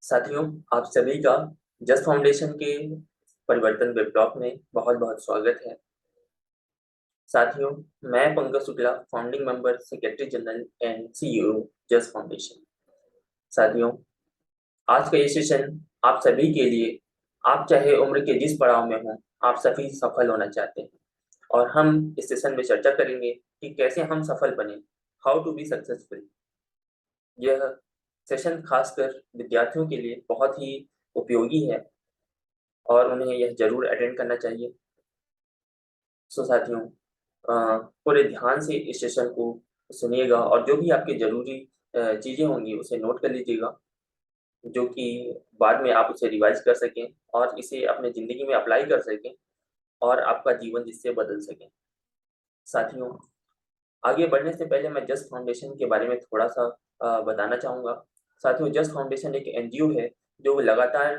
साथियों, आप सभी का जस्ट फाउंडेशन के परिवर्तन वेब टॉक में बहुत बहुत स्वागत है। साथियों, मैं Pankaj Shukla, founding member, secretary general and CEO just foundation. साथियों, आज का ये सेशन आप सभी के लिए, आप चाहे उम्र के जिस पड़ाव में हों, आप सभी सफल होना चाहते हैं और हम इस सेशन में चर्चा करेंगे कि कैसे हम सफल बने, हाउ टू बी सक्सेसफुल। यह सेशन खासकर विद्यार्थियों के लिए बहुत ही उपयोगी है और उन्हें यह जरूर अटेंड करना चाहिए। सो साथियों, पूरे ध्यान से इस सेशन को सुनिएगा और जो भी आपकी जरूरी चीजें होंगी उसे नोट कर लीजिएगा, जो कि बाद में आप उसे रिवाइज कर सकें और इसे अपने जिंदगी में अप्लाई कर सकें और आपका जीवन जिससे बदल सके। साथियों, आगे बढ़ने से पहले मैं जस्ट फाउंडेशन के बारे में थोड़ा सा बताना चाहूँगा। साथियों, जस्ट फाउंडेशन एक एनजीओ है जो लगातार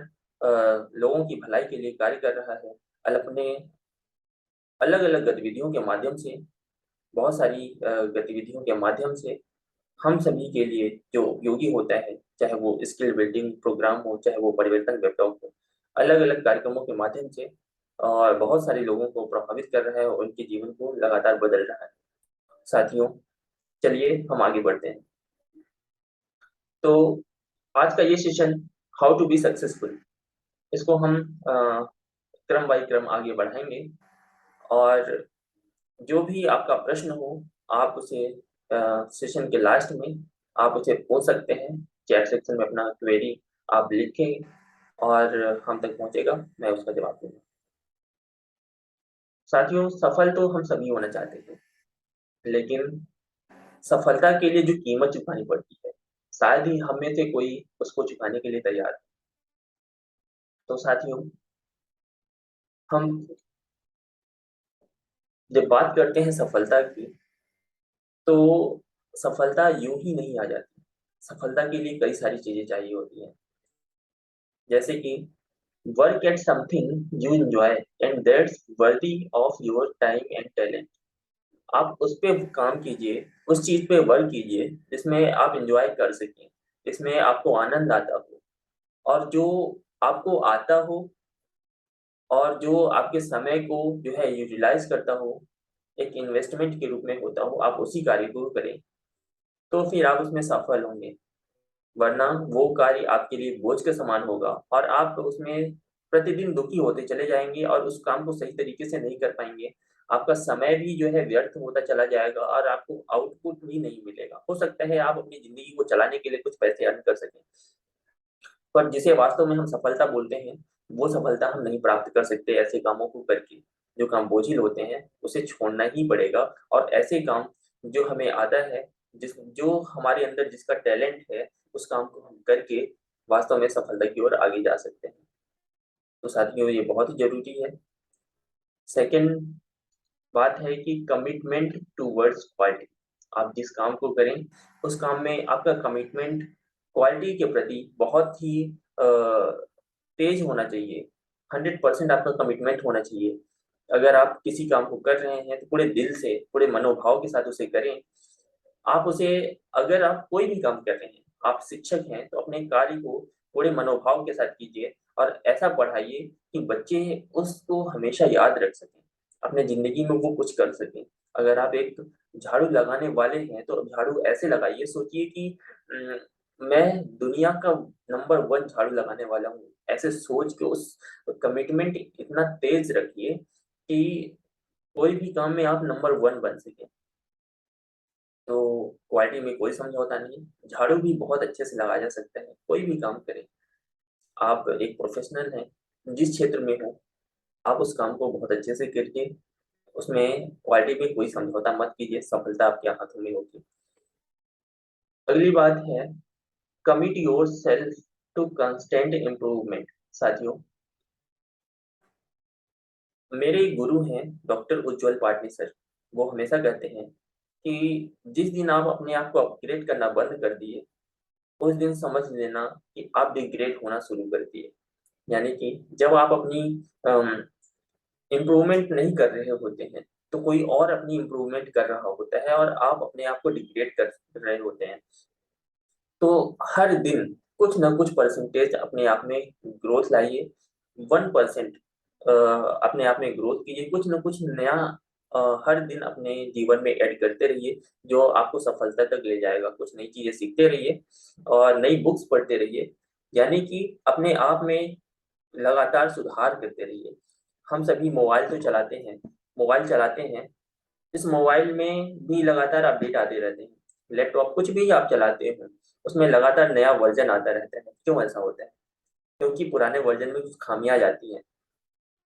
लोगों की भलाई के लिए कार्य कर रहा है। अपने अलग अलग गतिविधियों के माध्यम से, बहुत सारी गतिविधियों के माध्यम से हम सभी के लिए जो उपयोगी होता है, चाहे वो स्किल बिल्डिंग प्रोग्राम हो, चाहे वो परिवर्तन वेब टॉक हो, अलग अलग कार्यक्रमों के माध्यम से और बहुत सारे लोगों को प्रभावित कर रहा है और उनके जीवन को लगातार बदल रहा है। साथियों, चलिए हम आगे बढ़ते हैं। तो आज का ये session, how to be successful, इसको हम क्रम बाय क्रम आगे बढ़ाएंगे और जो भी आपका प्रश्न हो, आप उसे सेशन के लास्ट में आप उसे पूछ सकते हैं। चैट सेक्शन में अपना क्वेरी आप लिखें और हम तक पहुंचेगा, मैं उसका जवाब दूंगा। साथियों, सफल तो हम सभी होना चाहते हैं, लेकिन सफलता के लिए जो कीमत चुकानी पड़ती है, शायद ही हम में से कोई उसको चुकाने के लिए तैयार है। तो साथियों, हम जब बात करते हैं सफलता की, तो सफलता यूं ही नहीं आ जाती। सफलता के लिए कई सारी चीजें चाहिए होती हैं, जैसे कि work at something you enjoy and that's worthy of your time and talent. आप उस पे काम कीजिए, उस चीज पे वर्क कीजिए जिसमें आप एंजॉय कर सकें, जिसमें आपको आनंद आता हो और जो आपको आता हो और जो आपके समय को जो है यूटिलाइज करता हो, एक इन्वेस्टमेंट के रूप में होता हो, आप उसी कार्य को करें, तो फिर आप उसमें सफल होंगे। वरना वो कार्य आपके लिए बोझ के समान होगा और आप उसमें प्रतिदिन दुखी होते चले जाएंगे और उस काम को सही तरीके से नहीं कर पाएंगे। आपका समय भी जो है व्यर्थ होता चला जाएगा और आपको आउटपुट भी नहीं मिलेगा। हो सकता है आप अपनी जिंदगी को चलाने के लिए कुछ पैसे अर्न कर सकें, पर जिसे वास्तव में हम सफलता बोलते हैं, वो सफलता हम नहीं प्राप्त कर सकते ऐसे कामों को करके। जो काम बोझिल होते हैं उसे छोड़ना ही पड़ेगा और ऐसे काम जो हमें आता है, जिस जो हमारे अंदर जिसका टैलेंट है, उस काम को हम करके वास्तव में सफलता की ओर आगे जा सकते हैं। तो साथियों, ये बहुत ही जरूरी है। सेकंड बात है कि कमिटमेंट टूवर्ड्स क्वालिटी। आप जिस काम को करें, उस काम में आपका कमिटमेंट क्वालिटी के प्रति बहुत ही तेज होना चाहिए। 100% आपका कमिटमेंट होना चाहिए। अगर आप किसी काम को कर रहे हैं तो पूरे दिल से, पूरे मनोभाव के साथ उसे करें। आप उसे, अगर आप कोई भी काम कर रहे हैं, आप शिक्षक हैं तो अपने कार्य को पूरे मनोभाव के साथ कीजिए और ऐसा पढ़ाइए कि बच्चे उसको हमेशा याद रख सकें, अपने जिंदगी में वो कुछ कर सकें। अगर आप एक झाड़ू लगाने वाले हैं तो झाड़ू ऐसे लगाइए, सोचिए कि मैं दुनिया का नंबर 1 झाड़ू लगाने वाला हूँ। ऐसे सोच के उस कमिटमेंट इतना तेज रखिए कि कोई भी काम में आप नंबर 1 बन सके। तो क्वालिटी में कोई समझौता नहीं। झाड़ू भी बहुत अच्छे से लगाया जा सकता है, कोई भी काम करें। आप एक प्रोफेशनल हैं, जिस क्षेत्र में हो, आप उस काम को बहुत अच्छे से करिए। उसमें क्वालिटी में कोई समझौता मत कीजिए, सफलता आपके हाथों में होगी। अगली बात है, commit yourself to constant improvement. साथियों, मेरे एक गुरु हैं, डॉक्टर उज्जवल पाटनी सर। वो हमेशा कहते हैं कि जिस दिन आप अपने आप को अपग्रेड करना बंद कर दिए, उस दिन समझ लेना कि आप डिग्रेड होना शुरू कर दिए। यानी कि जब आप अपनी इम्प्रूवमेंट नहीं कर रहे होते हैं, तो कोई और अपनी इम्प्रूवमेंट कर रहा होता है और आप अपने आप को डिग्रेड कर रहे होते हैं। तो हर दिन कुछ ना कुछ परसेंटेज अपने आप में ग्रोथ लाइए। 1% अपने आप में ग्रोथ कीजिए, कुछ ना कुछ नया हर दिन अपने जीवन में ऐड करते रहिए, जो आपको सफलता तक ले जाएगा। कुछ नई चीजें सीखते रहिए और नई बुक्स पढ़ते रहिए, यानी कि अपने आप में लगातार सुधार करते रहिए। हम सभी मोबाइल तो चलाते हैं, मोबाइल चलाते हैं, इस मोबाइल में भी लगातार अपडेट आते रहते हैं। लैपटॉप कुछ भी आप चलाते हो, उसमें लगातार नया वर्जन आता रहता है। क्यों ऐसा होता है? क्योंकि पुराने वर्जन में कुछ खामियां आ जाती हैं,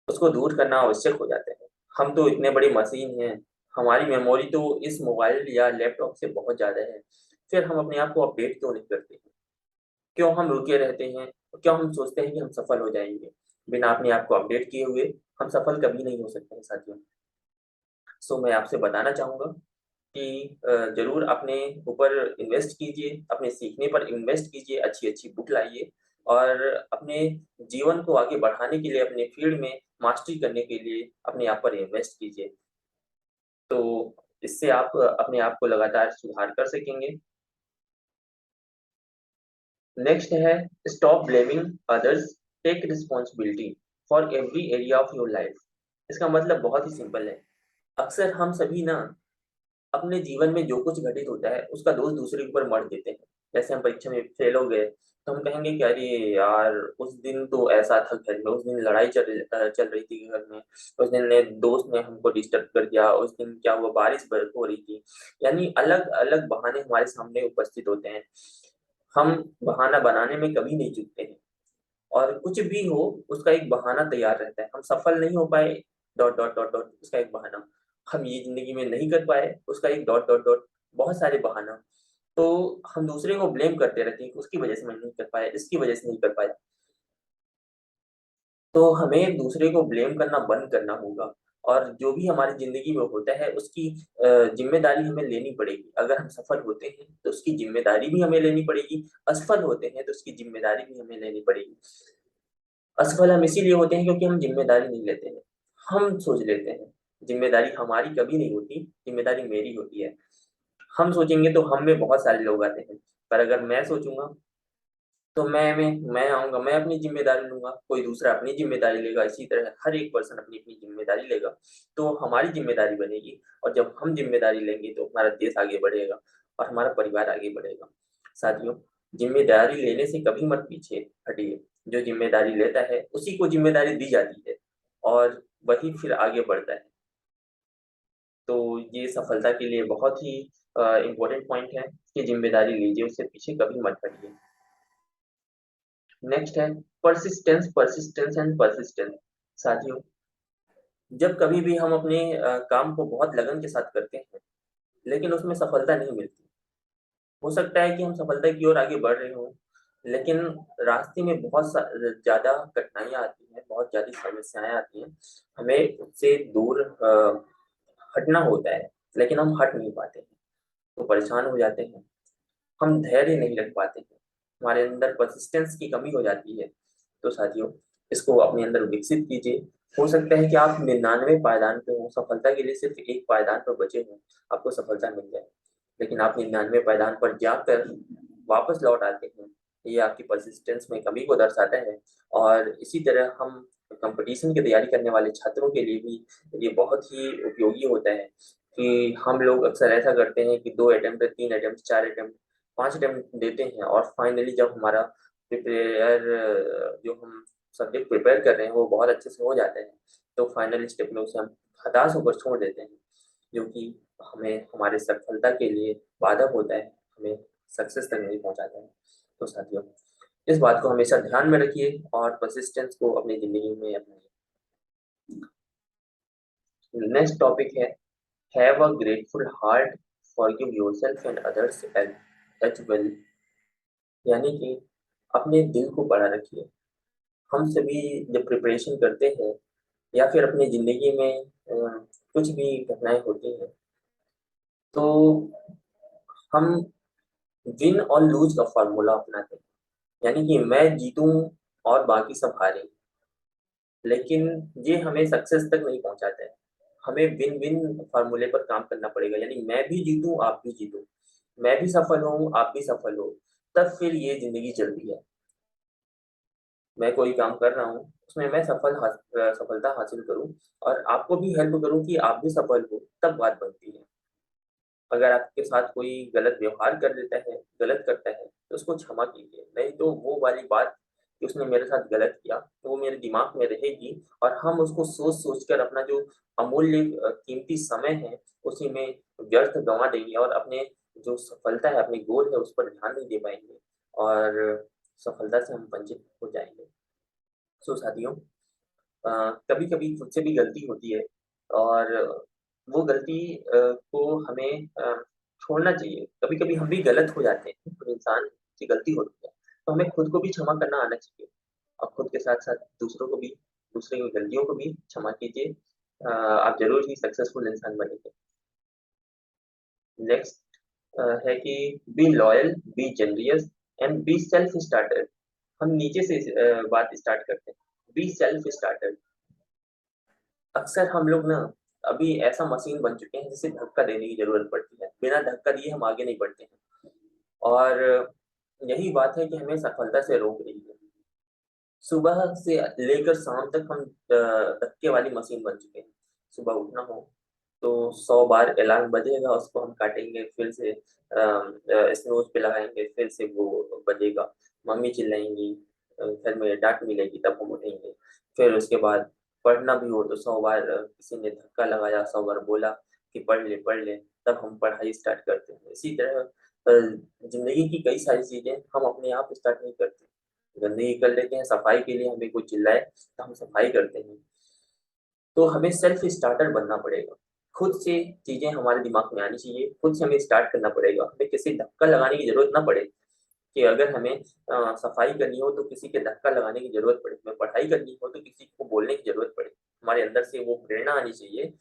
उसको दूर करना आवश्यक हो जाता है। हम तो इतने बड़े मशीन हैं, हमारी मेमोरी तो इस मोबाइल या लैपटॉप से बहुत ज़्यादा है। फिर हम अपने आप को अपडेट क्यों नहीं करते हैं? क्यों हम रुके रहते हैं? क्यों हम सोचते हैं कि हम सफल हो जाएंगे? बिना अपने आप को अपडेट किए हुए हम सफल कभी नहीं हो सकते हैं साथियों। सो मैं आपसे बताना चाहूँगा कि ज़रूर अपने ऊपर इन्वेस्ट कीजिए, अपने सीखने पर इन्वेस्ट कीजिए, अच्छी-अच्छी बुक लाइए और अपने जीवन को आगे बढ़ाने के लिए, अपने फ़ील्ड में मास्टरी करने के लिए अपने आप पर इन्वेस्ट कीजिए। तो इससे आप अपने आप को लगातार सुधार कर सकेंगे। नेक्स्ट है stop blaming others, take responsibility for every area of your life. इसका मतलब बहुत ही सिंपल है। अक्सर हम सभी ना अपने जीवन में जो कुछ घटित होता है उसका दोष दूसरे के ऊपर मढ़ देते हैं। जैसे हम परीक्षा में फेल हो गए तो हम कहेंगे कि अरे यार, उस दिन तो ऐसा था घर में, उस दिन लड़ाई चल रही थी घर में, उस दिन ने दोस्त ने हमको डिस्टर्ब कर दिया, उस दिन क्या हुआ, बारिश हो रही थी। यानी अलग अलग बहाने हमारे सामने उपस्थित होते हैं। हम बहाना बनाने में कभी नहीं चूकते हैं और कुछ भी हो उसका एक बहाना तैयार रहता है। हम सफल नहीं हो पाए, डॉट डॉट डॉट डॉट, उसका एक बहाना। हम ये जिंदगी में नहीं कर पाए, उसका एक डॉट डॉट डॉट, बहुत सारे बहाना। तो हम दूसरे को ब्लेम करते रहते हैं कि उसकी वजह से मैं नहीं कर पाया, इसकी वजह से नहीं कर पाया। तो हमें दूसरे को ब्लेम करना बंद करना होगा और जो भी हमारी जिंदगी में होता है उसकी जिम्मेदारी हमें लेनी पड़ेगी। अगर हम सफल होते हैं तो उसकी जिम्मेदारी भी हमें लेनी पड़ेगी, असफल होते हैं तो उसकी जिम्मेदारी भी हमें लेनी पड़ेगी। असफल हम इसीलिए होते हैं क्योंकि हम जिम्मेदारी नहीं लेते हैं। हम सोच लेते हैं जिम्मेदारी हमारी कभी नहीं होती, जिम्मेदारी मेरी होती है। हम सोचेंगे तो हम में बहुत सारे लोग आते हैं, पर अगर मैं सोचूंगा तो मैं आऊंगा, मैं अपनी जिम्मेदारी लूंगा, कोई दूसरा अपनी जिम्मेदारी लेगा, इसी तरह हर एक पर्सन अपनी अपनी जिम्मेदारी लेगा। तो हमारी जिम्मेदारी बनेगी और जब हम जिम्मेदारी लेंगे तो हमारा देश आगे बढ़ेगा और हमारा परिवार आगे बढ़ेगा। साथियों, जिम्मेदारी लेने से कभी मत पीछे हटिए। जो जिम्मेदारी लेता है उसी को जिम्मेदारी दी जाती है और वही फिर आगे बढ़ता है। तो ये सफलता के लिए बहुत ही इम्पोर्टेंट पॉइंट है कि जिम्मेदारी लीजिए, उससे पीछे कभी मत हटिए। नेक्स्ट है परसिस्टेंस, परसिस्टेंस एंड परसिस्टेंस। साथियों, जब कभी भी हम अपने काम को बहुत लगन के साथ करते हैं लेकिन उसमें सफलता नहीं मिलती, हो सकता है कि हम सफलता की ओर आगे बढ़ रहे हों, लेकिन रास्ते में बहुत ज्यादा कठिनाइयां आती हैं, बहुत ज्यादा समस्याएं आती हैं, हमें उससे दूर हटना होता है, लेकिन हम हट नहीं पाते हैं, तो परेशान हो जाते हैं। हम धैर्य नहीं रख पाते हैं, हमारे अंदर परसिस्टेंस की कमी हो जाती है। तो साथियों, इसको अपने अंदर विकसित कीजिए। हो सकता है कि आप 99 पायदान पे हो, सफलता के लिए सिर्फ एक पायदान पर बचे हों, आपको सफलता मिल जाए, लेकिन आप 99 पायदान पर जाकर वापस लौट आते हैं। ये आपकी परसिस्टेंस में कमी को दर्शाता है और इसी तरह हम कंपटीशन की तैयारी करने वाले छात्रों के लिए भी ये बहुत ही उपयोगी होता है कि हम लोग अक्सर ऐसा करते हैं कि 2 अटेम्प्ट, 3 अटेम्प्ट, 4 अटेम्प्ट, 5 अटेम्प्ट देते हैं और फाइनली जब हमारा प्रिपेयर जो हम सब्जेक्ट प्रिपेयर कर रहे हैं वो बहुत अच्छे से हो जाते हैं, तो फाइनल स्टेप में उसे हम हताश होकर छोड़ देते हैं, जो कि हमें हमारे सफलता के लिए बाधक होता है, हमें सक्सेस तक नहीं पहुंचाता है। तो साथियों, इस बात को हमेशा ध्यान में रखिए और परसिस्टेंस को अपनी जिंदगी में अपनाइए। नेक्स्ट टॉपिक है have a grateful heart, forgive yourself and others as well. यानी कि अपने दिल को बड़ा रखिए। हम सभी जब प्रिपरेशन करते हैं या फिर अपनी जिंदगी में कुछ भी घटनाएं होती हैं, तो हम विन और लूज का फॉर्मूला अपनाते हैं। यानी कि मैं जीतूं और बाकी सब हारें, लेकिन ये हमें सक्सेस तक नहीं पहुंचाता है। हमें विन विन फार्मूले पर काम करना पड़ेगा, यानी मैं भी जीतूं, आप भी जीतो, मैं भी सफल हूँ, आप भी सफल हो। तब फिर ये ज़िंदगी चलती है। मैं कोई काम कर रहा हूँ, उसमें मैं सफलता हासिल करूँ और आपको भी हेल्प करूँ कि आप भी सफल हो, तब बात बनती है। अगर आपके साथ कोई गलत व्यवहार कर देता है, गलत करता है, तो उसको क्षमा कीजिए। नहीं तो वो वाली बात कि उसने मेरे साथ गलत किया, तो वो मेरे दिमाग में रहेगी और हम उसको सोच-सोच कर अपना जो अमूल्य कीमती समय है, उसी में व्यर्थ गँवा देंगे और अपने जो सफलता है, अपनी गोल है, उस पर ध्यान नहीं दे पाएँगे और सफलता से हम वंचित हो जाएँगे। सो साथियों, कभी-कभी खुद से भी गलती होती है और वो गलती को हमें छोड़ना चाहिए। कभी-कभी हम भी गलत हो जाते हैं, कोई इंसान से गलती होती है, तो हमें खुद को भी क्षमा करना आना चाहिए और खुद के साथ-साथ दूसरों को भी, दूसरे की गलतियों को भी क्षमा कीजिए। आप ज़रूर ही सक्सेसफुल इंसान बनेंगे। नेक्स्ट है कि be loyal, be generous and be self starter. हम नीचे से बात स्टार्ट करते हैं। Be self starter. अक्सर हम लोग ना अभी ऐसा मशीन बन चुके हैं जिसे धक्का देने की ज़रूरत पड़ती है। बिना धक्का दिए हम आगे नहीं बढ़ते हैं और यही बात है कि हमें सफलता से रोक रही है। सुबह से लेकर शाम तक हम धक्के वाली मशीन बन चुके हैं। सुबह उठना हो तो 100 बार अलार्म बजेगा, उसको हम काटेंगे, फिर से स्नूज़ पे लगाएँगे, फिर से वो बजेगा। मम्मी चिल्लाएँगी, घर में डाँट मिलेगी, तब हम उठेंगे। फिर उसके बाद पढ़ना भी हो तो 100 बार किसी ने धक्का लगाया, 100 बार बोला कि पढ़ ले, तब हम पढ़ाई स्टार्ट करते हैं। इसी तरह ज़िंदगी की कई सारी चीज़ें हम अपने आप स्टार्ट नहीं करते। गंदगी कर लेते हैं, सफाई के लिए हमें कोई चिल्लाए, तो हम सफाई करते हैं। तो हमें सेल्फ स्टार्टर बनना पड़ेगा। खुद से चीज़ें हमारे दिमाग में आनी चाहिए, खुद से हमें स्टार्ट करना पड़ेगा। हमें किसी धक्का लगाने की ज़रूरत ना पड़े कि अगर हमें सफाई करनी हो तो किसी के धक्का लगाने की ज़रूरत पड़े, हमें पढ़ाई करनी हो तो किसी को बोलने की ज़रूरत पड़े। हमारे अंदर से वो प्रेरणा आनी चाहिए,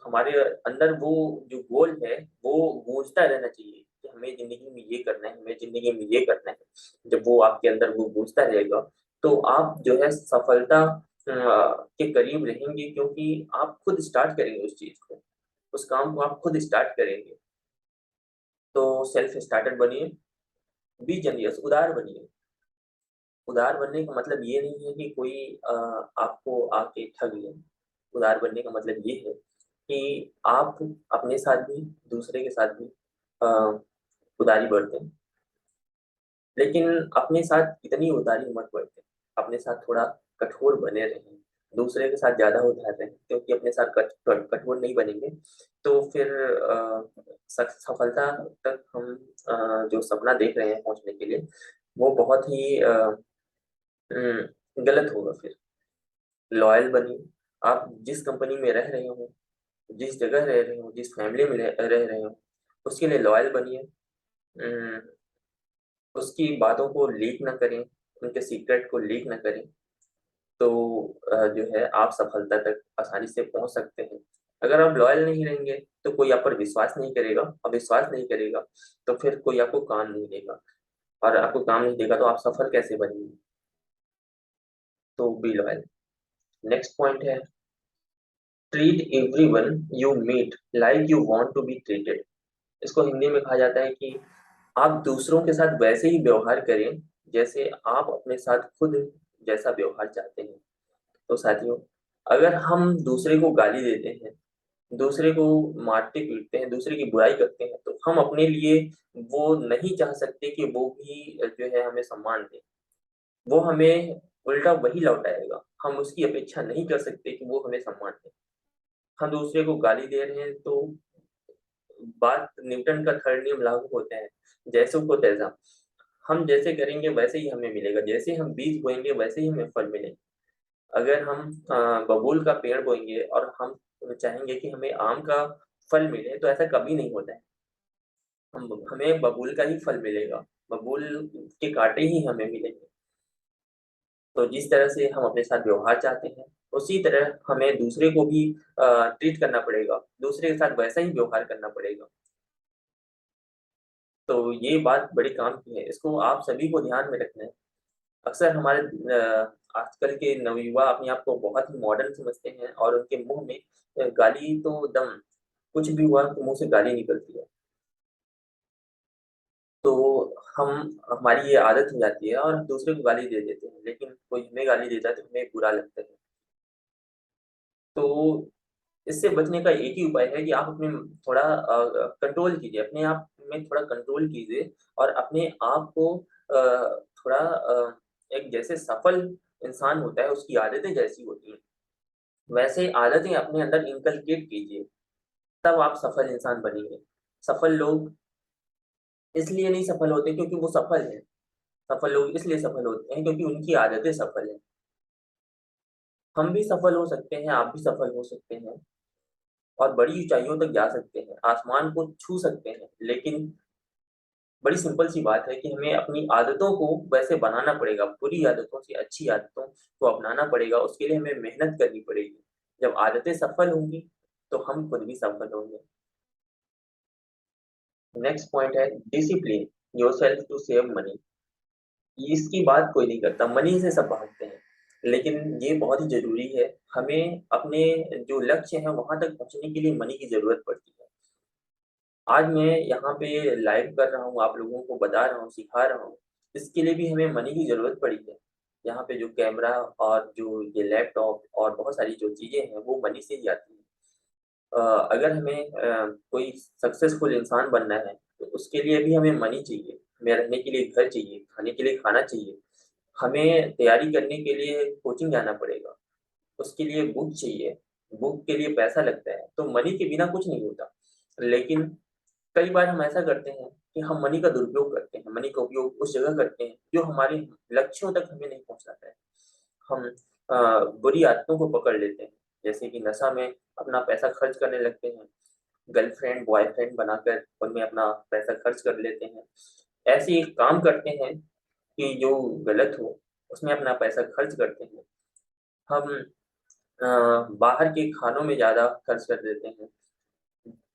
हमारे अंदर वो जो गोल है, वो गूँजता रहना चाहिए कि हमें ज़िंदगी में ये करना है, हमें ज़िंदगी में ये करना है। जब वो आपके अंदर वो गूँजता रहेगा, तो आप जो है सफलता के करीब रहेंगे क्योंकि आप खुद स्टार्ट करेंगे उस चीज़ को, उस काम को आप खुद स्टार्ट करेंगे। तो सेल्फ स्टार्टर बनिए, बी जनरस उदार बनिए। उदार बनने का मतलब ये नहीं है कि कोई आपको आके ठग ले। उदार बनने का मतलब ये है कि आप अपने साथ भी, दूसरे के साथ भी अ, उदारी बरतें। लेकिन अपने साथ इतनी उदारी मत बरतें, अपने साथ थोड़ा कठोर बने रहें। दूसरे के साथ ज़्यादा उदार रहें क्योंकि अपने साथ कठोर नहीं बनेंगे, तो फिर सफलता तक हम जो सपना देख रहे हैं पहुँचने के लिए, वो बहुत ही गलत होगा फिर। लॉयल बनिए, आप जिस कंपनी में रह रहे हो, जिस जगह रह रहे हो, जिस फैमिली में रह रहे हो, उसके लिए लॉयल बनिए। उम, उसकी बातों को लीक ना करें, उनके सीक्रेट को लीक ना करें, तो जो है आप सफलता तक आसानी से पहुँच सकते हैं। अगर आप लॉयल नहीं रहेंगे, तो कोई आप पर विश्वास नहीं करेगा और विश्वास नहीं करेगा, तो फिर कोई आपको काम नहीं देगा और आपको काम नहीं देगा तो आप सफल कैसे बनेंगे? तो बी लॉयल। नेक्स्ट पॉइंट है treat everyone you meet like you want to be treated. इसको हिंदी में कहा जाता है कि आप दूसरों के साथ वैसे ही व्यवहार करें, जैसे आप अपने साथ खुद जैसा व्यवहार चाहते हैं। तो साथियों, अगर हम दूसरे को गाली देते हैं, दूसरे को मारते-पीटते हैं, दूसरे की बुराई करते हैं, तो हम अपने लिए वो नहीं चाह सकते कि वो भी जो है हमें सम्मान दें। वो हमें उल्टा वही लौटाएगा। हम उसकी अपेक्षा नहीं कर सकते कि वो हमें सम्मान दे। हम दूसरे को गाली दे रहे हैं तो बात न्यूटन का थर्ड नियम लागू होता है, जैसों को तैसा। हम जैसे करेंगे वैसे ही हमें मिलेगा, जैसे हम बीज बोएँगे वैसे ही हमें फल मिलेंगे। अगर हम बबूल का पेड़ बोएँगे और हम चाहेंगे कि हमें आम का फल मिले, तो ऐसा कभी नहीं होता है। हमें बबूल का ही फल मिलेगा, बबूल के काँटे ही हमें मिलेंगे। तो जिस तरह से हम अपने साथ व्यवहार चाहते हैं, उसी तरह हमें दूसरे को भी ट्रीट करना पड़ेगा, दूसरे के साथ वैसा ही व्यवहार करना पड़ेगा। तो ये बात बड़ी काम की है, इसको आप सभी को ध्यान में रखना है। अक्सर हमारे आजकल के नवयुवा अपने आप को बहुत ही मॉडर्न समझते हैं और उनके मुँह में गाली तो दम कुछ भी हुआ तो मुँह से गाली निकलती है। तो हम हमारी ये आदत हो जाती है और हम दूसरे को गाली दे देते हैं, लेकिन कोई हमें गाली देता है तो हमें बुरा लगता है। तो इससे बचने का एक ही उपाय है कि आप अपने थोड़ा कंट्रोल कीजिए, अपने आप में थोड़ा कंट्रोल कीजिए और अपने आप को थोड़ा एक जैसे सफल इंसान होता है, उसकी आदतें जैसी होती हैं, वैसे आदतें अपने अंदर इनकलकेट कीजिए, तब आप सफल इंसान बनेंगे। सफल लोग इसलिए नहीं सफल होते क्योंकि वो सफल हैं, सफल लोग इसलिए सफल होते हैं क्योंकि उनकी आदतें सफल हैं। हम भी सफल हो सकते हैं, आप भी सफल हो सकते हैं और बड़ी ऊंचाइयों तक जा सकते हैं, आसमान को छू सकते हैं, लेकिन बड़ी सिंपल सी बात है कि हमें अपनी आदतों को वैसे बनाना पड़ेगा, बुरी आदतों से अच्छी आदतों को अपनाना पड़ेगा, उसके लिए हमें मेहनत करनी पड़ेगी। जब आदतें सफल होंगी, तो हम खुद भी सफल होंगे। नेक्स्ट पॉइंट है discipline yourself to save money. इसकी बात कोई नहीं करता, मनी से सब भागते हैं, लेकिन ये बहुत ही ज़रूरी है। हमें अपने जो लक्ष्य है, वहाँ तक पहुँचने के लिए मनी की ज़रूरत पड़ती है। आज मैं यहाँ पे लाइव कर रहा हूँ, आप लोगों को बता रहा हूँ, सिखा रहा हूँ, इसके लिए भी हमें मनी की ज़रूरत पड़ी है। यहाँ पे जो कैमरा और जो ये लैपटॉप और बहुत सारी जो चीज़ें हैं, वो मनी से ही आती हैं। अगर हमें कोई सक्सेसफुल इंसान बनना है, तो उसके लिए भी हमें मनी चाहिए, हमें रहने के लिए घर चाहिए, खाने के लिए खाना चाहिए, हमें तैयारी करने के लिए कोचिंग जाना पड़ेगा, उसके लिए बुक चाहिए, बुक के लिए पैसा लगता है, तो मनी के बिना कुछ नहीं होता। लेकिन कई बार हम ऐसा करते हैं कि हम मनी का दुरुपयोग करते हैं, मनी का उपयोग उस जगह करते हैं, जो हमारे लक्ष्यों तक हमें नहीं पहुँचाता है। हम बुरी आदतों को पकड़ लेते हैं, जैसे कि नशा में अपना पैसा खर्च करने लगते हैं, गर्लफ्रेंड, बॉयफ्रेंड बनाकर उनमें अपना पैसा खर्च कर लेते हैं। ऐसे एक काम करते हैं कि जो गलत हो, उसमें अपना पैसा खर्च करते हैं। हम अ, बाहर के खानों में ज़्यादा खर्च कर देते हैं।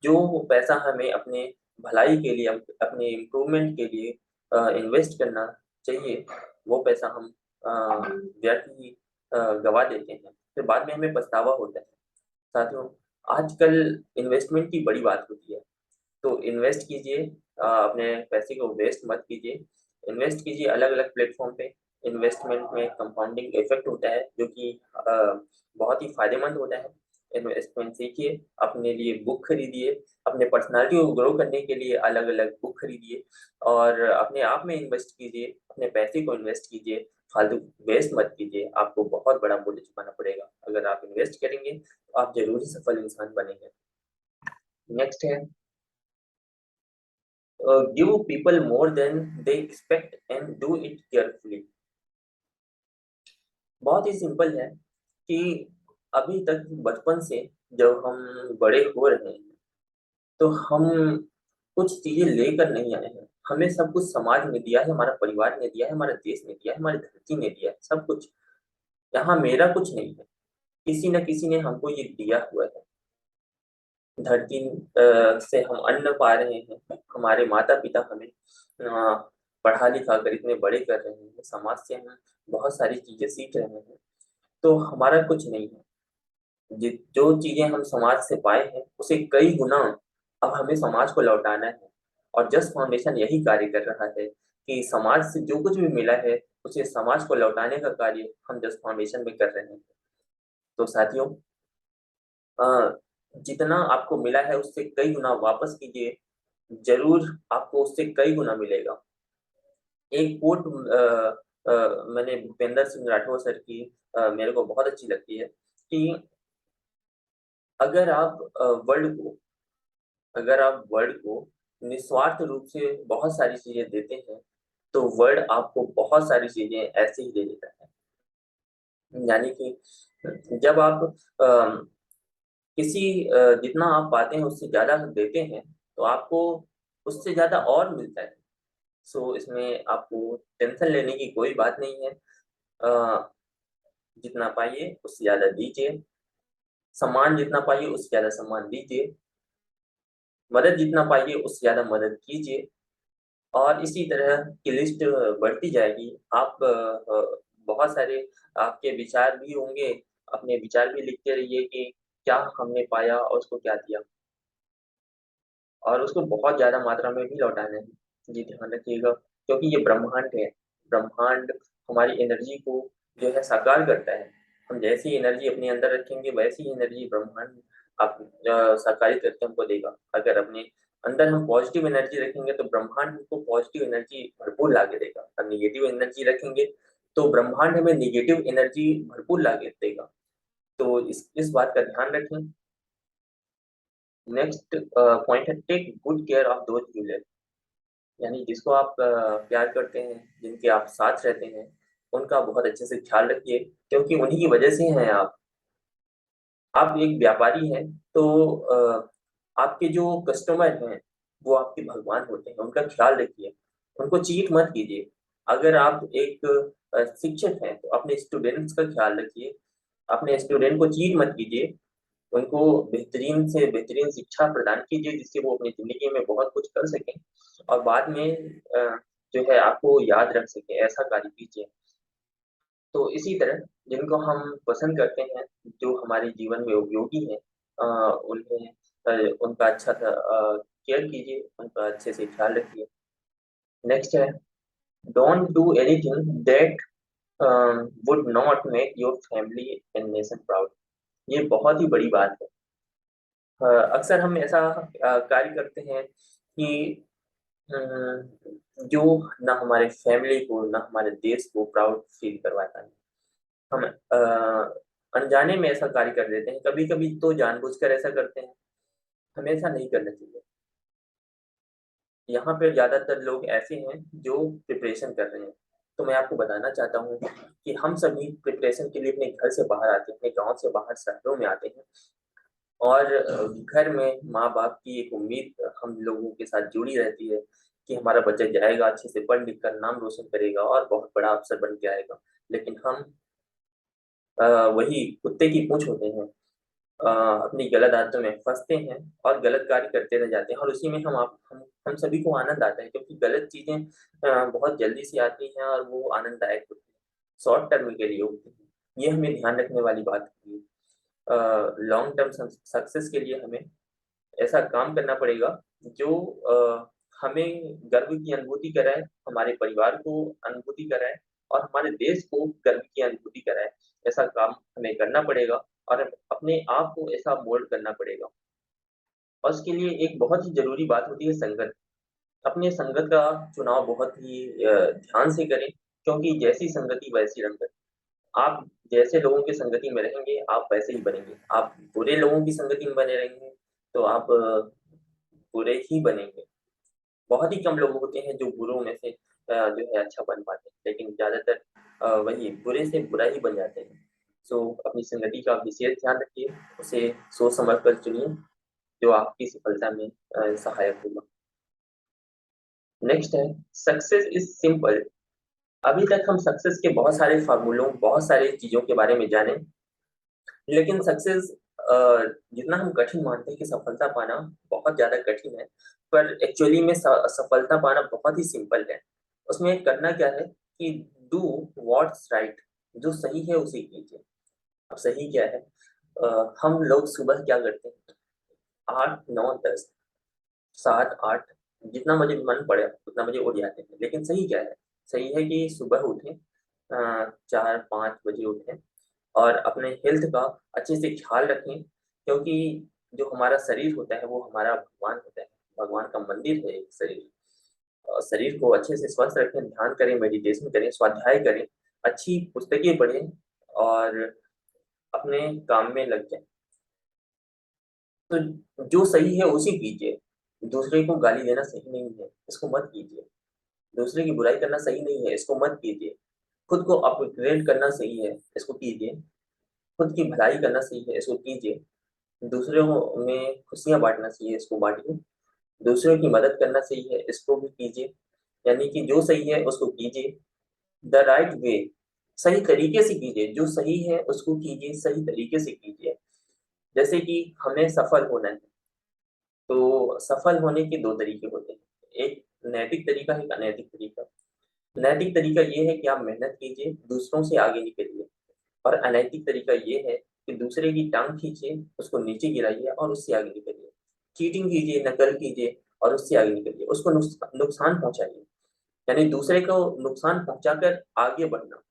जो पैसा हमें अपने भलाई के लिए, अपने इम्प्रूवमेंट के लिए इन्वेस्ट करना चाहिए, वो पैसा हम अ, व्यर्थ ही गँवा देते हैं। फिर बाद में हमें पछतावा होता है। साथियों, आजकल इन्वेस्टमेंट की बड़ी बात होती है। तो इन्वेस्ट कीजिए, अपने पैसे को वेस्ट मत कीजिए। इन्वेस्ट कीजिए अलग-अलग प्लेटफ़ॉर्म पे। इन्वेस्टमेंट में कंपाउंडिंग इफ़ेक्ट होता है जो कि बहुत ही फ़ायदेमंद होता है। इन्वेस्टमेंट सीखिए, अपने लिए बुक खरीदिए, अपने पर्सनैलिटी को ग्रो करने के लिए अलग-अलग बुक खरीदिए और अपने आप में इन्वेस्ट कीजिए, अपने पैसे को इन्वेस्ट कीजिए, फालतू वेस्ट मत कीजिए, आपको बहुत बड़ा मूल्य चुकाना पड़ेगा। अगर आप इन्वेस्ट करेंगे, तो आप ज़रूर ही सफल इंसान बनेंगे। नेक्स्ट है give people more than they expect and do it carefully। बहुत ही सिंपल है कि अभी तक बचपन से जब हम बड़े हो रहे हैं, तो हम कुछ चीज़ें लेकर नहीं आए हैं। हमें सब कुछ समाज ने दिया है, हमारा परिवार ने दिया है, हमारा देश ने दिया है, हमारी धरती ने दिया है, सब कुछ। यहाँ मेरा कुछ नहीं है, किसी न किसी ने हमको ये दिया हुआ है। धरती से हम अन्न पा रहे हैं, हमारे माता-पिता हमें पढ़ा-लिखा कर इतने बड़े कर रहे हैं, समाज से हम बहुत सारी चीज़ें सीख रहे हैं, तो हमारा कुछ नहीं है। जि जो चीज़ें हम समाज से पाए हैं, उसे कई गुना अब हमें समाज को लौटाना है और जस्ट फाउंडेशन यही कार्य कर रहा है कि समाज से जो कुछ भी मिला है, उसे समाज को लौटाने का कार्य हम जस्ट फाउंडेशन में कर रहे हैं। तो साथियों, अ, जितना आपको मिला है उससे कई गुना वापस कीजिए, ज़रूर आपको उससे कई गुना मिलेगा। एक कोट मैंने भूपेंद्र सिंह राठौर सर की मेरे को बहुत अच्छी लगती है कि अगर आप वर्ल्ड को अगर आप वर्ल्ड को निस्वार्थ रूप से बहुत सारी चीज़ें देते हैं, तो वर्ल्ड आपको बहुत सारी चीज़ें ऐसे ही दे देता है। यानी कि जब आप जितना आप पाते हैं उससे ज़्यादा देते हैं, तो आपको उससे ज़्यादा और मिलता है। सो इसमें आपको टेंशन लेने की कोई बात नहीं है। अ, जितना पाइए उससे ज़्यादा दीजिए, सम्मान जितना पाइए उससे ज़्यादा सम्मान दीजिए, मदद जितना पाइए उससे ज़्यादा मदद कीजिए और इसी तरह की लिस्ट बढ़ती जाएगी। आप बहुत सारे आपके विचार भी होंगे, अपने विचार भी लिखते रहिए कि क्या हमने पाया और उसको क्या दिया और उसको बहुत ज़्यादा मात्रा में भी लौटाना है। जी ध्यान रखिएगा, क्योंकि ये ब्रह्मांड है। ब्रह्मांड हमारी एनर्जी को जो है साकार करता है। हम जैसी एनर्जी अपने अंदर रखेंगे वैसी ही एनर्जी ब्रह्मांड आप साकारित करके हमको देगा। अगर अपने अंदर हम पॉजिटिव एनर्जी रखेंगे तो ब्रह्मांड हमको पॉजिटिव एनर्जी भरपूर ला के देगा। हम निगेटिव एनर्जी रखेंगे तो ब्रह्मांड हमें निगेटिव एनर्जी भरपूर ला के देगा। तो इस बात का ध्यान रखें। नेक्स्ट पॉइंट है, take good care of those you love. यानी जिसको आप प्यार करते हैं, जिनके आप साथ रहते हैं, उनका बहुत अच्छे से ख्याल रखिए, क्योंकि उन्हीं की वजह से हैं आप। आप एक व्यापारी हैं, तो आपके जो कस्टमर हैं, वो आपके भगवान होते हैं, उनका ख्याल रखिए, उनको चीट मत कीजिए। अगर आप एक शिक्षक हैं, तो अपने स्टूडेंट्स का ख्याल रखिए, अपने स्टूडेंट को चीट मत कीजिए, उनको बेहतरीन से बेहतरीन शिक्षा प्रदान कीजिए, जिससे वो अपनी ज़िंदगी में बहुत कुछ कर सकें और बाद में जो है आपको याद रख सकें, ऐसा कार्य कीजिए। तो इसी तरह जिनको हम पसंद करते हैं, जो हमारे जीवन में उपयोगी हैं, उन्हें उनका केयर कीजिए, उनका अच्छे से ख्याल रखिए। नेक्स्ट है, don't do anything that would not make your family and nation proud. ये बहुत ही बड़ी बात है। अक्सर हम ऐसा कार्य करते हैं कि जो ना हमारे फैमिली को ना हमारे देश को प्राउड फील करवाता है। हम अनजाने में ऐसा कार्य कर देते हैं, कभी कभी तो जानबूझकर ऐसा करते हैं। हमेशा नहीं करना चाहिए। यहाँ पे ज्यादातर लोग ऐसे हैं जो प्रिपरेशन कर रहे हैं। तो मैं आपको बताना चाहता हूँ कि हम सभी प्रिपरेशन के लिए अपने घर से बाहर आते हैं, अपने गांव से बाहर शहरों में आते हैं। और घर में माँ-बाप की एक उम्मीद हम लोगों के साथ जुड़ी रहती है कि हमारा बच्चा जाएगा, अच्छे से पढ़ लिख कर नाम रोशन करेगा और बहुत बड़ा अफ़सर बन के आएगा। लेकिन हम वही कुत्ते की पूँछ होते हैं। अपनी गलत आदतों में फँसते हैं और गलत कार्य करते रह जाते हैं और उसी में हम सभी को आनंद आता है, क्योंकि गलत चीज़ें बहुत जल्दी से आती हैं और वो आनंददायक होती हैं, शॉर्ट टर्म के लिए होती हैं। ये हमें ध्यान रखने वाली बात है। लॉन्ग टर्म सक्सेस के लिए हमें ऐसा काम करना पड़ेगा जो हमें गर्व की अनुभूति कराए, हमारे परिवार को अनुभूति कराए और हमारे देश को गर्व की अनुभूति कराए। ऐसा काम हमें करना पड़ेगा और अपने आप को ऐसा मोल्ड करना पड़ेगा। और उसके लिए एक बहुत ही ज़रूरी बात होती है संगत। अपने संगत का चुनाव बहुत ही ध्यान से करें, क्योंकि जैसी संगति वैसी रंगत। आप जैसे लोगों की संगति में रहेंगे, आप वैसे ही बनेंगे। आप बुरे लोगों की संगति में बने रहेंगे, तो आप बुरे ही बनेंगे। बहुत ही कम लोग होते हैं जो बुरों में से जो है अच्छा बन पाते हैं, लेकिन ज़्यादातर वही बुरे से बुरा ही बन जाते हैं। सो अपनी संगति का विशेष ध्यान रखिए, उसे सोच समझ कर चुनिए, जो आपकी सफलता में सहायक होगा। नेक्स्ट है, सक्सेस इज़ सिंपल। अभी तक हम सक्सेस के बहुत सारे फ़ॉर्मूलों, बहुत सारी चीज़ों के बारे में जाने, लेकिन सक्सेस अ, जितना हम कठिन मानते हैं कि सफलता पाना बहुत ज़्यादा कठिन है, पर एक्चुअली में सफलता पाना बहुत ही सिंपल है। उसमें करना क्या है कि डू व्हाट्स राइट, जो सही है उसे कीजिए। अब सही क्या है? हम लोग सुबह क्या करते हैं? 8, 9, 10, 7, 8 जितना मुझे मन पड़े उतना बजे उठ जाते हैं। लेकिन सही क्या है? सही है कि सुबह उठें, 4-5 बजे उठें और अपने हेल्थ का अच्छे से ख्याल रखें, क्योंकि जो हमारा शरीर होता है वो हमारा भगवान होता है। भगवान का मंदिर है एक शरीर। शरीर को अच्छे से स्वस्थ रखें, ध्यान करें, मेडिटेशन करें, स्वाध्याय करें, अच्छी पुस्तकें पढ़ें और अपने काम में लग जाएँ। तो जो सही है उसे कीजिए। दूसरे को गाली देना सही नहीं है, इसको मत कीजिए। दूसरे की बुराई करना सही नहीं है, इसको मत कीजिए। खुद को अपग्रेड करना सही है, इसको कीजिए। खुद की भलाई करना सही है, इसको कीजिए। दूसरों में खुशियाँ बाँटना चाहिए, इसको बाँटिए। दूसरों की मदद करना सही है, इसको भी कीजिए। यानी कि जो सही है उसको कीजिए, द राइट वे, सही तरीके से कीजिए। जो सही है उसको कीजिए, सही तरीके से कीजिए। जैसे कि हमें सफल होना है, तो सफल होने के 2 तरीके होते हैं। एक नैतिक तरीका है, एक अनैतिक तरीका। नैतिक तरीका ये है कि आप मेहनत कीजिए, दूसरों से आगे निकलिए। और अनैतिक तरीका ये है कि दूसरे की टाँग खींचिए, उसको नीचे गिराइए और उससे आगे निकलिए। चीटिंग कीजिए, नकल कीजिए और उससे आगे निकलिए, उसको नुकसान पहुंचाइए, यानी दूसरे को नुकसान पहुंचाकर आगे बढ़ना।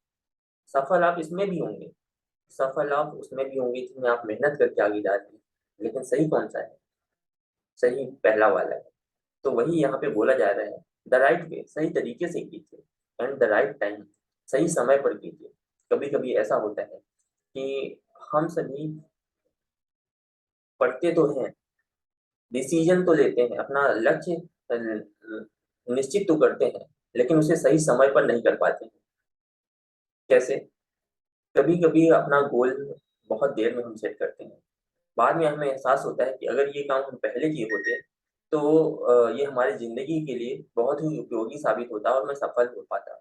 सफल आप इसमें भी होंगे, सफल आप उसमें भी होंगे जिसमें आप मेहनत करके आगे जा रहे हैं, लेकिन सही कौन सा है? सही पहला वाला है। तो वही यहाँ पे बोला जा रहा है, द राइट वे, सही तरीके से कीजिए, एंड द राइट टाइम, सही समय पर कीजिए। कभी कभी ऐसा होता है कि हम सभी पढ़ते तो हैं, डिसीजन तो लेते हैं, अपना लक्ष्य निश्चित तो करते हैं, लेकिन उसे सही समय पर नहीं कर पाते हैं। कैसे? कभी कभी अपना गोल बहुत देर में हम सेट करते हैं, बाद में हमें एहसास होता है कि अगर ये काम हम पहले किए होते तो ये हमारी जिंदगी के लिए बहुत ही उपयोगी साबित होता और मैं सफल हो पाता।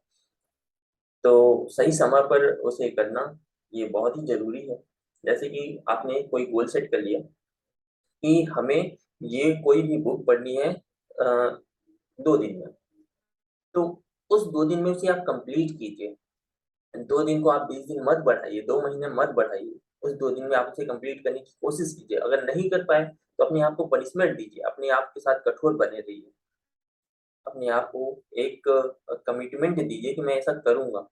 तो सही समय पर उसे करना ये बहुत ही जरूरी है। जैसे कि आपने कोई गोल सेट कर लिया कि हमें ये कोई भी बुक पढ़नी है 2 दिन में, तो उस 2 दिन में उसे आप कंप्लीट कीजिए। 2 दिन को आप 20 दिन मत बढ़ाइए, 2 महीने मत बढ़ाइए, उस 2 दिन में आप उसे कंप्लीट करने की कोशिश कीजिए। अगर नहीं कर पाए तो अपने आप को पनिशमेंट दीजिए, अपने आप के साथ कठोर बने रहिए, अपने आप को एक कमिटमेंट दीजिए कि मैं ऐसा करूंगा,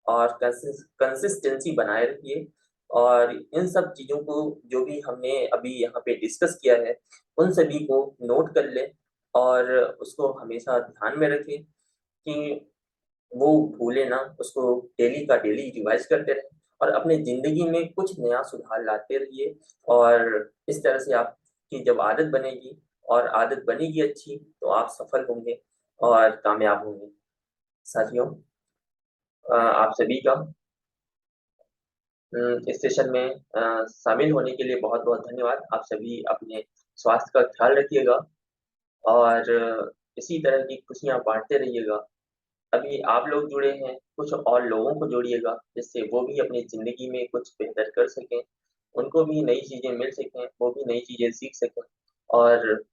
और कंसिस्टेंसी बनाए रखिए। और इन सब चीजों को जो भी हमने अभी यहाँ पे डिस्कस किया है, उन सभी को नोट कर ले और उसको हमेशा ध्यान में रखें कि वो भूले ना, उसको डेली का डेली रिवाइज करते रहे और अपने जिंदगी में कुछ नया सुधार लाते रहिए। और इस तरह से आपकी जब आदत बनेगी और आदत बनेगी अच्छी, तो आप सफल होंगे और कामयाब होंगे। साथियों, आप सभी का इस सेशन में शामिल होने के लिए बहुत बहुत धन्यवाद। आप सभी अपने स्वास्थ्य का ख्याल रखिएगा और इसी तरह की खुशियां बांटते रहिएगा। अभी आप लोग जुड़े हैं, कुछ और लोगों को जोड़िएगा जिससे वो भी अपनी ज़िंदगी में कुछ बेहतर कर सकें, उनको भी नई चीज़ें मिल सकें, वो भी नई चीज़ें सीख सकें और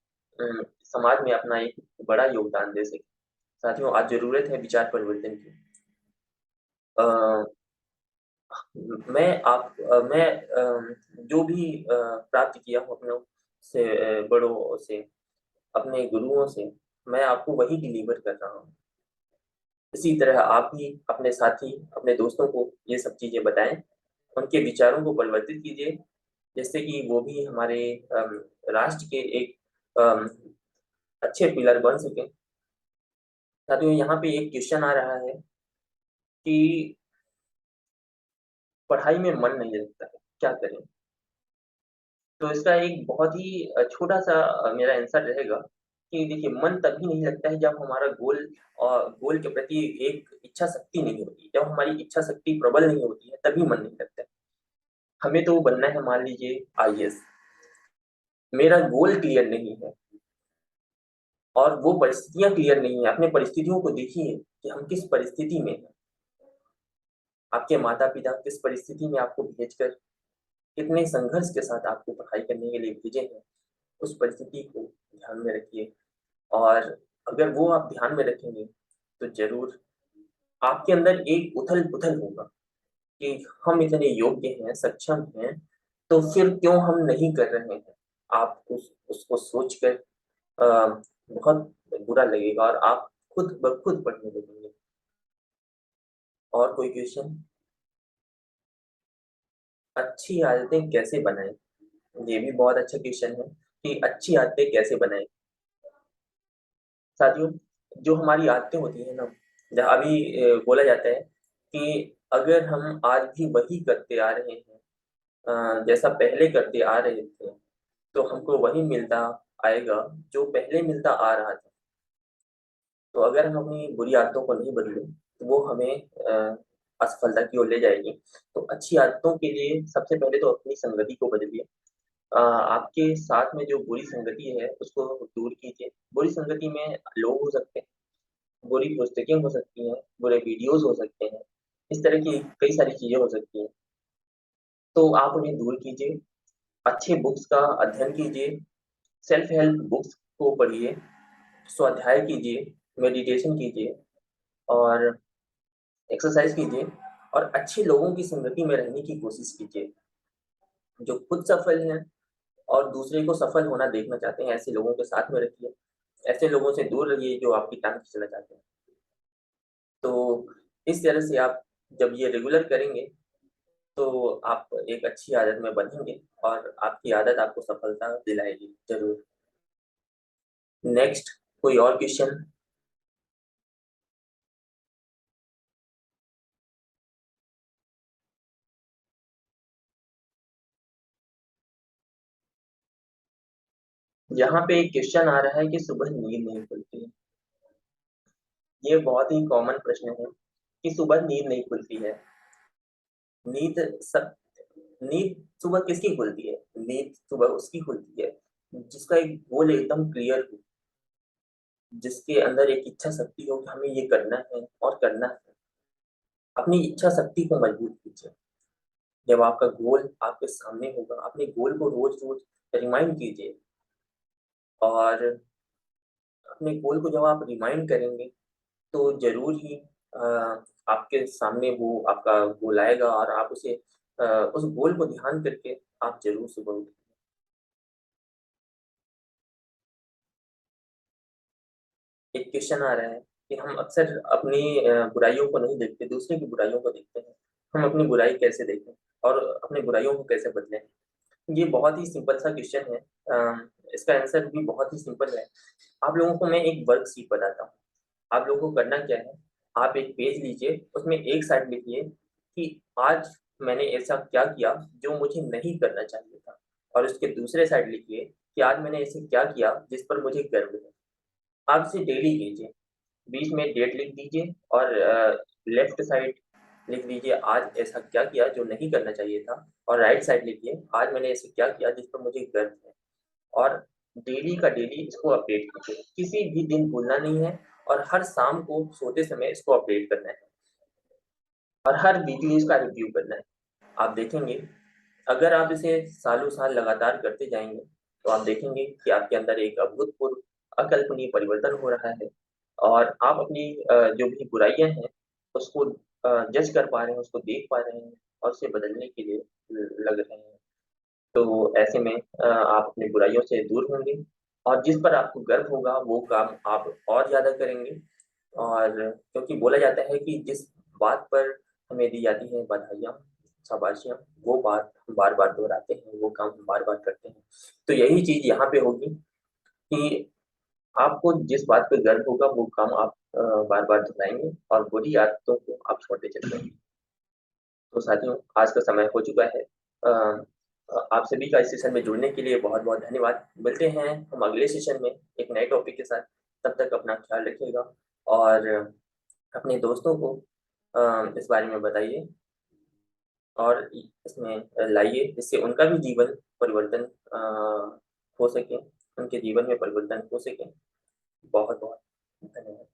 समाज में अपना एक बड़ा योगदान दे सकें। साथियों, आज ज़रूरत है विचार परिवर्तन की। अ, मैं जो भी प्राप्त किया हूँ अपनों से, बड़ों से, अपने गुरुओं से, मैं आपको वही डिलीवर कर रहा हूँ। इसी तरह आप भी अपने साथी, अपने दोस्तों को ये सब चीज़ें बताएँ, उनके विचारों को परिवर्तित कीजिए, जिससे कि वो भी हमारे राष्ट्र के एक अम, अच्छे पिलर बन सकें। साथियों, यहाँ पे एक क्वेश्चन आ रहा है कि पढ़ाई में मन नहीं लगता है, क्या करें? तो इसका एक बहुत ही छोटा-सा मेरा आंसर रहेगा कि देखिए, मन तभी नहीं लगता है जब हमारा गोल के प्रति एक इच्छा शक्ति नहीं होती। जब हमारी इच्छा शक्ति प्रबल नहीं होती है, तभी मन नहीं लगता है। हमें तो बनना है, मान लीजिए, आईएएस। मेरा गोल क्लियर नहीं है और वो परिस्थितियाँ क्लियर नहीं है। अपने परिस्थितियों को देखिए कि हम किस परिस्थिति में हैं। आपके माता-पिता किस परिस्थिति में आपको भेजकर, कितने संघर्ष के साथ आपको पढ़ाई करने के लिए भेजे हैं, उस परिस्थिति को ध्यान में रखिए। और अगर वो आप ध्यान में रखेंगे, तो ज़रूर आपके अंदर एक उथल-पुथल होगा कि हम इतने योग्य हैं, सक्षम हैं, तो फिर क्यों हम नहीं कर रहे हैं? आप उसको सोचकर बहुत बुरा लगेगा और आप खुद ब खुद पढ़ने लगेंगे। और कोई क्वेश्चन? अच्छी आदतें कैसे बनाएँ? ये भी बहुत अच्छा क्वेश्चन है कि अच्छी आदतें कैसे बनाएँ? साथियों, जो हमारी आदतें होती हैं ना, अभी बोला जाता है कि अगर हम आज भी वही करते आ रहे हैं जैसा पहले करते आ रहे थे, तो हमको वही मिलता आएगा जो पहले मिलता आ रहा था। तो अगर हम अपनी बुरी आदतों को नहीं बदले, तो वो हमें असफलता की ओर ले जाएगी। तो अच्छी आदतों के लिए सबसे पहले तो अपनी संगति को बदलिए। आपके साथ में जो बुरी संगति है, उसको दूर कीजिए। बुरी संगति में लोग हो सकते हैं, बुरी पुस्तकें हो सकती हैं, बुरे वीडियोज़ हो सकते हैं, इस तरह की कई सारी चीज़ें हो सकती हैं। तो आप उन्हें दूर कीजिए, अच्छे बुक्स का अध्ययन कीजिए, सेल्फ हेल्प बुक्स को पढ़िए, स्वाध्याय कीजिए, मेडिटेशन कीजिए और एक्सरसाइज़ कीजिए और अच्छे लोगों की संगति में रहने की कोशिश कीजिए, जो खुद सफल हैं और दूसरे को सफल होना देखना चाहते हैं, ऐसे लोगों के साथ में रखिए। ऐसे लोगों से दूर रहिए जो आपकी टांग खींचना चाहते हैं। तो इस तरह से आप जब ये रेगुलर करेंगे, तो आप एक अच्छी आदत में बनेंगे और आपकी आदत आपको सफलता दिलाएगी ज़रूर। नेक्स्ट, कोई और क्वेश्चन? यहाँ पे एक क्वेश्चन आ रहा है कि सुबह नींद नहीं खुलती है। ये बहुत ही कॉमन प्रश्न है कि सुबह नींद नहीं खुलती है। नींद सब नींद सुबह किसकी खुलती है? नींद सुबह उसकी खुलती है जिसका एक गोल एकदम क्लियर हो, जिसके अंदर एक इच्छा शक्ति हो कि हमें ये करना है और करना है। अपनी इच्छा शक्ति को मजबूत कीजिए। जब आपका गोल आपके सामने होगा, अपने गोल को रोज-रोज रिमाइंड कीजिए और अपने गोल को जब आप रिमाइंड करेंगे, तो ज़रूर ही आपके सामने वो आपका गोल आएगा और आप उस गोल को ध्यान करके आप ज़रूर सुबह उठें। एक क्वेश्चन आ रहा है कि हम अक्सर अपनी बुराइयों को नहीं देखते, दूसरे की बुराइयों को देखते हैं। हम अपनी बुराई कैसे देखें और अपनी बुराइयों को कैसे बदलें? ये बहुत ही सिंपल सा क्वेश्चन है। इसका आंसर भी बहुत ही सिंपल है। आप लोगों को मैं एक वर्कशीट बताता हूँ। आप लोगों को करना क्या है, आप एक पेज लीजिए, उसमें एक साइड लिखिए कि आज मैंने ऐसा क्या किया जो मुझे नहीं करना चाहिए था, और उसके दूसरे साइड लिखिए कि आज मैंने ऐसे क्या किया जिस पर मुझे गर्व है। आप इसे डेली कीजिए। बीच में डेट लिख दीजिए और लेफ्ट साइड लिख दीजिए आज ऐसा क्या किया जो नहीं करना चाहिए था, और राइट साइड लिखिए आज मैंने ऐसे क्या किया जिस पर मुझे गर्व है। और डेली का डेली इसको अपडेट कीजिए। किसी भी दिन भूलना नहीं है और हर शाम को सोते समय इसको अपडेट करना है और हर वीकली इसका रिव्यू करना है। आप देखेंगे, अगर आप इसे सालों-साल लगातार करते जाएँगे, तो आप देखेंगे कि आपके अंदर एक अभूतपूर्व, अकल्पनीय परिवर्तन हो रहा है और आप अपनी जो भी बुराइयाँ हैं, उसको जज कर पा रहे हैं, उसको देख पा रहे हैं और उसे बदलने के लिए लग रहे हैं। तो ऐसे में आप अपनी बुराइयों से दूर होंगे और जिस पर आपको गर्व होगा, वो काम आप और ज़्यादा करेंगे। और क्योंकि बोला जाता है कि जिस बात पर हमें दी जाती हैं बधाइयाँ, शाबाशियाँ, वो बात हम बार-बार दोहराते हैं, वो काम हम बार-बार करते हैं। तो यही चीज़ यहाँ पे होगी कि आपको जिस बात पे गर्व होगा, वो काम आप बार-बार दोहराएँगे और बुरी आदतों को आप छोड़ते चले जाएँगे। तो साथियों, आज का समय हो चुका है। आप सभी का इस सेशन में जुड़ने के लिए बहुत-बहुत धन्यवाद। मिलते हैं हम अगले सेशन में एक नए टॉपिक के साथ। तब तक अपना ख़्याल रखिएगा और अपने दोस्तों को इस बारे में बताइए और इसमें लाइए, जिससे उनका भी जीवन परिवर्तन हो सके, उनके जीवन में परिवर्तन हो सके। बहुत-बहुत धन्यवाद।